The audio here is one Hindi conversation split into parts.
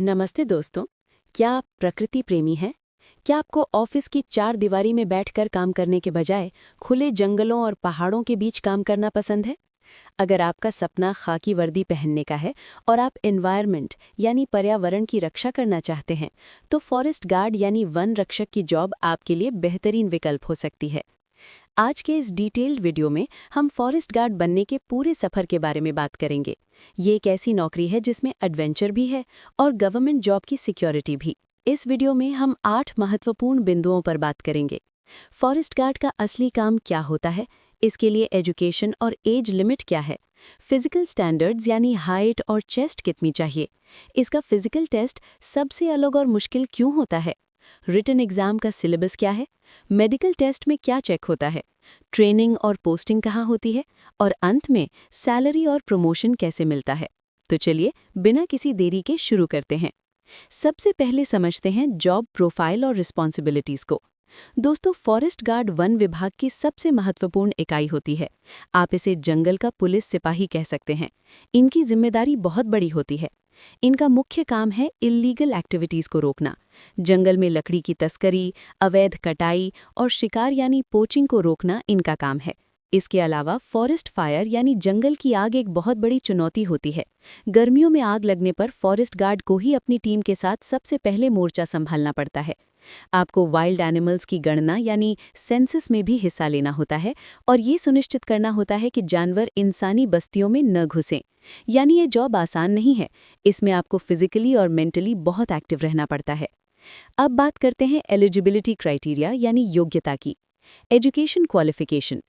नमस्ते दोस्तों। क्या आप प्रकृति प्रेमी हैं? क्या आपको ऑफिस की चार दीवारी में बैठकर काम करने के बजाय खुले जंगलों और पहाड़ों के बीच काम करना पसंद है? अगर आपका सपना खाकी वर्दी पहनने का है और आप एनवायरनमेंट यानी पर्यावरण की रक्षा करना चाहते हैं, तो फॉरेस्ट गार्ड यानी वन रक्षक की जॉब आपके लिए बेहतरीन विकल्प हो सकती है। आज के इस डिटेल्ड वीडियो में हम फॉरेस्ट गार्ड बनने के पूरे सफर के बारे में बात करेंगे। ये एक ऐसी नौकरी है जिसमें एडवेंचर भी है और गवर्नमेंट जॉब की सिक्योरिटी भी। इस वीडियो में हम 8 महत्वपूर्ण बिंदुओं पर बात करेंगे। फॉरेस्ट गार्ड का असली काम क्या होता है, इसके लिए एजुकेशन और एज लिमिट क्या है, फिजिकल स्टैंडर्ड्स यानी हाइट और चेस्ट कितनी चाहिए, इसका फिजिकल टेस्ट सबसे अलग और मुश्किल क्यों होता है, रिटन एग्जाम का सिलेबस क्या है, मेडिकल टेस्ट में क्या चेक होता है, ट्रेनिंग और पोस्टिंग कहाँ होती है, और अंत में सैलरी और प्रमोशन कैसे मिलता है। तो चलिए बिना किसी देरी के शुरू करते हैं। सबसे पहले समझते हैं जॉब प्रोफाइल और रिस्पॉन्सिबिलिटीज को। दोस्तों, फॉरेस्ट गार्ड वन विभाग की सबसे महत्वपूर्ण इकाई होती है। आप इसे जंगल का पुलिस सिपाही कह सकते हैं। इनकी जिम्मेदारी बहुत बड़ी होती है। इनका मुख्य काम है इल्लीगल एक्टिविटीज को रोकना। जंगल में लकड़ी की तस्करी, अवैध कटाई और शिकार यानी पोचिंग को रोकना इनका काम है। इसके अलावा फॉरेस्ट फायर यानी जंगल की आग एक बहुत बड़ी चुनौती होती है। गर्मियों में आग लगने पर फॉरेस्ट गार्ड को ही अपनी टीम के साथ सबसे पहले मोर्चा संभालना पड़ता है। आपको वाइल्ड एनिमल्स की गणना यानी सेंसस में भी हिस्सा लेना होता है और ये सुनिश्चित करना होता है कि जानवर इंसानी बस्तियों में न घुसें। यानी ये जॉब आसान नहीं है। इसमें आपको फिजिकली और मेंटली बहुत एक्टिव रहना पड़ता है। अब बात करते हैं एलिजिबिलिटी क्राइटेरिया यानी योग्यता की। Education qualification.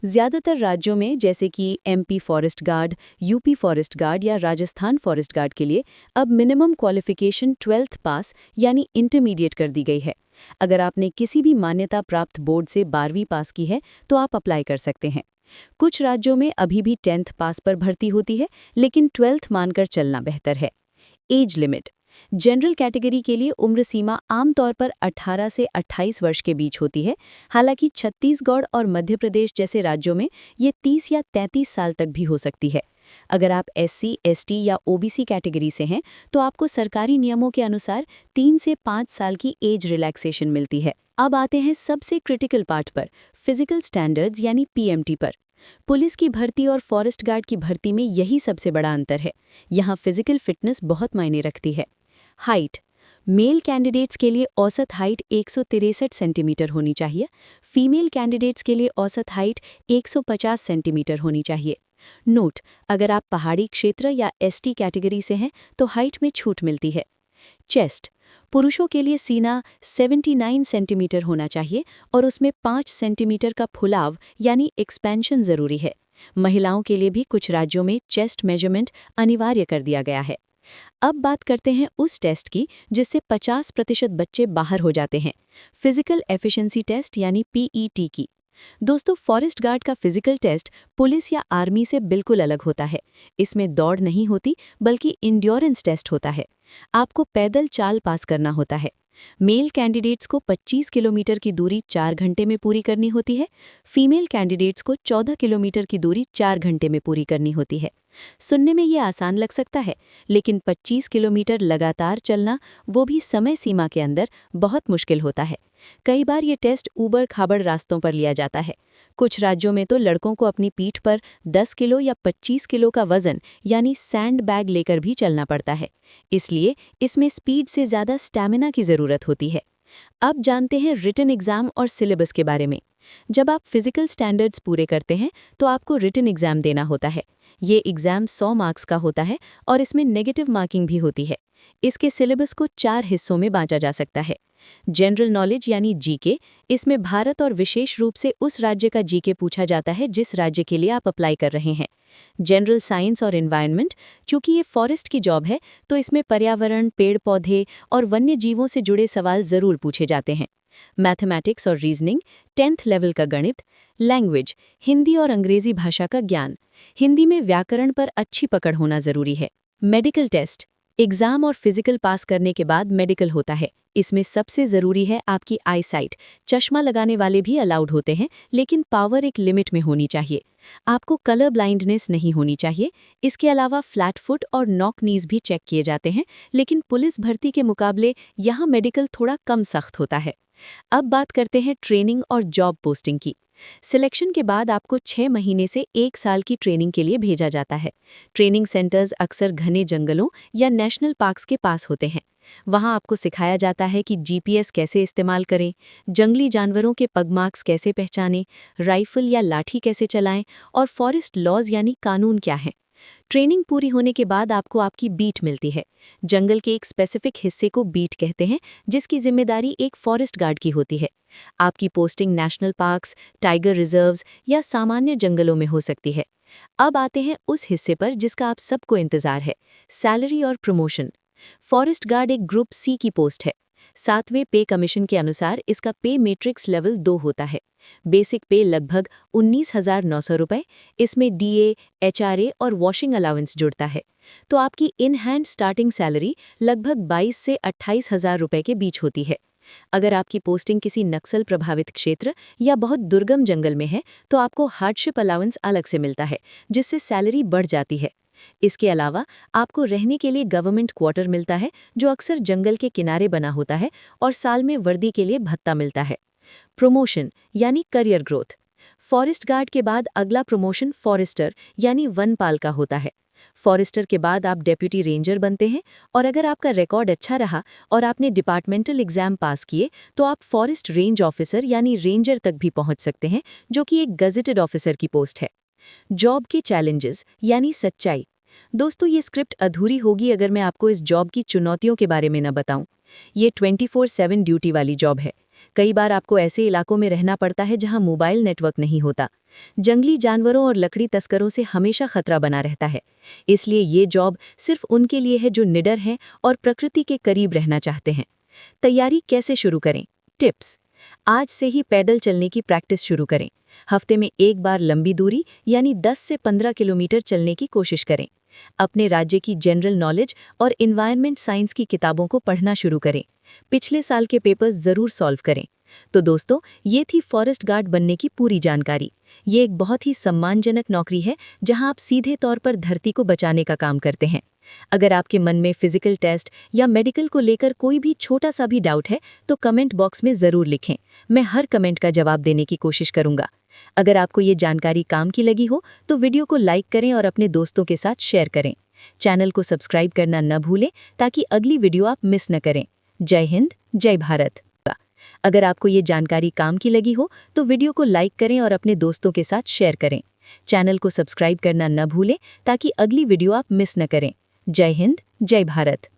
ज्यादातर राज्यों में जैसे कि MP forest guard, UP forest guard या राजस्थान फॉरेस्ट गार्ड के लिए अब मिनिमम क्वालिफिकेशन 12th पास यानी इंटरमीडिएट कर दी गई है। अगर आपने किसी भी मान्यता प्राप्त बोर्ड से 12वीं पास की है तो आप अप्लाई कर सकते हैं। कुछ राज्यों में अभी भी 10th पास पर भर्ती होती है, लेकिन 12th मानकर चलना बेहतर है। Age limit. जनरल कैटेगरी के लिए उम्र सीमा आमतौर पर 18 से 28 वर्ष के बीच होती है। हालांकि छत्तीसगढ़ और मध्य प्रदेश जैसे राज्यों में ये 30 या 33 साल तक भी हो सकती है। अगर आप एससी, एसटी या ओबीसी कैटेगरी से हैं तो आपको सरकारी नियमों के अनुसार 3 से 5 साल की एज रिलैक्सेशन मिलती है। अब आते हैं सबसे क्रिटिकल पार्ट पर, फिजिकल स्टैंडर्ड्स यानी पीएमटी पर। पुलिस की भर्ती और फॉरेस्ट गार्ड की भर्ती में यही सबसे बड़ा अंतर है। यहाँ फिजिकल फिटनेस बहुत मायने रखती है। हाइट। मेल कैंडिडेट्स के लिए औसत हाइट 163 सेंटीमीटर होनी चाहिए। फीमेल कैंडिडेट्स के लिए औसत हाइट 150 सेंटीमीटर होनी चाहिए। नोट: अगर आप पहाड़ी क्षेत्र या एसटी कैटेगरी से हैं तो हाइट में छूट मिलती है। चेस्ट। पुरुषों के लिए सीना 79 सेंटीमीटर होना चाहिए और उसमें 5 सेंटीमीटर का फुलाव यानी एक्सपेंशन जरूरी है। महिलाओं के लिए भी कुछ राज्यों में चेस्ट मेजरमेंट अनिवार्य कर दिया गया है। अब बात करते हैं उस टेस्ट की जिससे 50% बच्चे बाहर हो जाते हैं, फिजिकल एफिशिएंसी टेस्ट यानी पीईटी की। दोस्तों, फॉरेस्ट गार्ड का फिजिकल टेस्ट पुलिस या आर्मी से बिल्कुल अलग होता है। इसमें दौड़ नहीं होती बल्कि इंड्योरेंस टेस्ट होता है। आपको पैदल चाल पास करना होता है। मेल कैंडिडेट्स को 25 किलोमीटर की दूरी 4 घंटे में पूरी करनी होती है। फीमेल कैंडिडेट्स को 14 किलोमीटर की दूरी 4 घंटे में पूरी करनी होती है। सुनने में ये आसान लग सकता है, लेकिन 25 किलोमीटर लगातार चलना, वो भी समय सीमा के अंदर, बहुत मुश्किल होता है। कई बार ये टेस्ट ऊबड़ खाबड़ रास्तों पर लिया जाता है। कुछ राज्यों में तो लड़कों को अपनी पीठ पर 10 किलो या 25 किलो का वजन यानी सैंड बैग लेकर भी चलना पड़ता है। इसलिए इसमें स्पीड से ज़्यादा स्टैमिना की ज़रूरत होती है। अब जानते हैं रिटन एग्जाम और सिलेबस के बारे में। जब आप फिजिकल स्टैंडर्ड्स पूरे करते हैं तो आपको रिटन एग्जाम देना होता है। ये एग्जाम 100 मार्क्स का होता है और इसमें नेगेटिव मार्किंग भी होती है। इसके सिलेबस को 4 हिस्सों में बांटा जा सकता है। जनरल नॉलेज यानी जीके। इसमें भारत और विशेष रूप से उस राज्य का जीके पूछा जाता है जिस राज्य के लिए आप अप्लाई कर रहे हैं। जनरल साइंस और एनवायरनमेंट। चूंकि ये फॉरेस्ट की जॉब है तो इसमें पर्यावरण, पेड़ पौधे और वन्य जीवों से जुड़े सवाल जरूर पूछे जाते हैं। मैथमेटिक्स और रीजनिंग। 10th लेवल का गणित। लैंग्वेज, हिंदी और अंग्रेजी भाषा का ज्ञान। हिंदी में व्याकरण पर अच्छी पकड़ होना जरूरी है। Medical test. एग्जाम और फिजिकल पास करने के बाद मेडिकल होता है। इसमें सबसे ज़रूरी है आपकी आई साइट। चश्मा लगाने वाले भी अलाउड होते हैं, लेकिन पावर एक लिमिट में होनी चाहिए। आपको कलर ब्लाइंडनेस नहीं होनी चाहिए। इसके अलावा फ्लैट फुट और नॉक नीज भी चेक किए जाते हैं, लेकिन पुलिस भर्ती के मुकाबले यहाँ मेडिकल थोड़ा कम सख्त होता है। अब बात करते हैं ट्रेनिंग और जॉब पोस्टिंग की। सिलेक्शन के बाद आपको 6 महीने से 1 साल की ट्रेनिंग के लिए भेजा जाता है। ट्रेनिंग सेंटर्स अक्सर घने जंगलों या नेशनल पार्क्स के पास होते हैं। वहाँ आपको सिखाया जाता है कि जीपीएस कैसे इस्तेमाल करें, जंगली जानवरों के पगमार्क्स कैसे पहचानें, राइफल या लाठी कैसे चलाएं और फॉरेस्ट लॉज यानी कानून क्या हैं। ट्रेनिंग पूरी होने के बाद आपको आपकी बीट मिलती है। जंगल के एक स्पेसिफिक हिस्से को बीट कहते हैं, जिसकी जिम्मेदारी एक फॉरेस्ट गार्ड की होती है। आपकी posting national parks, tiger reserves या सामान्य जंगलों में हो सकती है। अब आते हैं उस हिस्से पर जिसका आप सबको इंतजार है, सैलरी और प्रमोशन। फॉरेस्ट गार्ड एक ग्रुप सी की पोस्ट है। 7वें पे कमीशन के अनुसार इसका पे मैट्रिक्स लेवल 2 होता है। बेसिक पे लगभग 19,900 रुपये। इसमें डीए, एचआरए और वॉशिंग अलाउंस जुड़ता है। तो आपकी इन हैंड स्टार्टिंग सैलरी लगभग 22 से 28,000 रुपये के बीच होती है। अगर आपकी पोस्टिंग किसी नक्सल प्रभावित क्षेत्र या बहुत दुर्गम जंगल में है, तो आपको हार्डशिप अलाउंस अलग से मिलता है, जिससे सैलरी बढ़ जाती है। इसके अलावा आपको रहने के लिए गवर्नमेंट क्वार्टर मिलता है, जो अक्सर जंगल के किनारे बना होता है, और साल में वर्दी के लिए भत्ता मिलता है। प्रमोशन यानी करियर ग्रोथ। फॉरेस्ट गार्ड के बाद अगला प्रमोशन फॉरेस्टर यानी वनपाल का होता है। फॉरेस्टर के बाद आप डेप्यूटी रेंजर बनते हैं, और अगर आपका रिकॉर्ड अच्छा रहा और आपने डिपार्टमेंटल एग्जाम पास किए, तो आप फॉरेस्ट रेंज ऑफिसर यानी रेंजर तक भी पहुंच सकते हैं, जो कि एक गजेटेड ऑफिसर की पोस्ट है। जॉब के चैलेंजेस यानी सच्चाई। दोस्तों, ये स्क्रिप्ट अधूरी होगी अगर मैं आपको इस जॉब की चुनौतियों के बारे में न बताऊं। ये 24/7 ड्यूटी वाली जॉब है। कई बार आपको ऐसे इलाकों में रहना पड़ता है जहां मोबाइल नेटवर्क नहीं होता। जंगली जानवरों और लकड़ी तस्करों से हमेशा खतरा बना रहता है। इसलिए ये जॉब सिर्फ उनके लिए है जो निडर हैं और प्रकृति के करीब रहना चाहते हैं। तैयारी कैसे शुरू करें? टिप्स। आज से ही पैदल चलने की प्रैक्टिस शुरू करें। हफ्ते में एक बार लंबी दूरी यानी 10 से 15 किलोमीटर चलने की कोशिश करें। अपने राज्य की जनरल नॉलेज और एनवायरनमेंट साइंस की किताबों को पढ़ना शुरू करें। पिछले साल के पेपर्स जरूर सॉल्व करें। तो दोस्तों, ये थी फॉरेस्ट गार्ड बनने की पूरी जानकारी। ये एक बहुत ही सम्मानजनक नौकरी है, जहां आप सीधे तौर पर धरती को बचाने का काम करते हैं। अगर आपके मन में फिजिकल टेस्ट या मेडिकल को लेकर कोई भी छोटा सा भी डाउट है, तो कमेंट बॉक्स में ज़रूर लिखें। मैं हर कमेंट का जवाब देने की कोशिश करूंगा। अगर आपको ये जानकारी काम की लगी हो, तो वीडियो को लाइक करें और अपने दोस्तों के साथ शेयर करें। चैनल को सब्सक्राइब करना न भूलें, ताकि अगली वीडियो आप मिस न करें। जय हिंद, जय भारत। अगर आपको ये जानकारी काम की लगी हो, तो वीडियो को लाइक करें और अपने दोस्तों के साथ शेयर करें। चैनल को सब्सक्राइब करना न भूलें, ताकि अगली वीडियो आप मिस न करें। जय हिंद, जय भारत।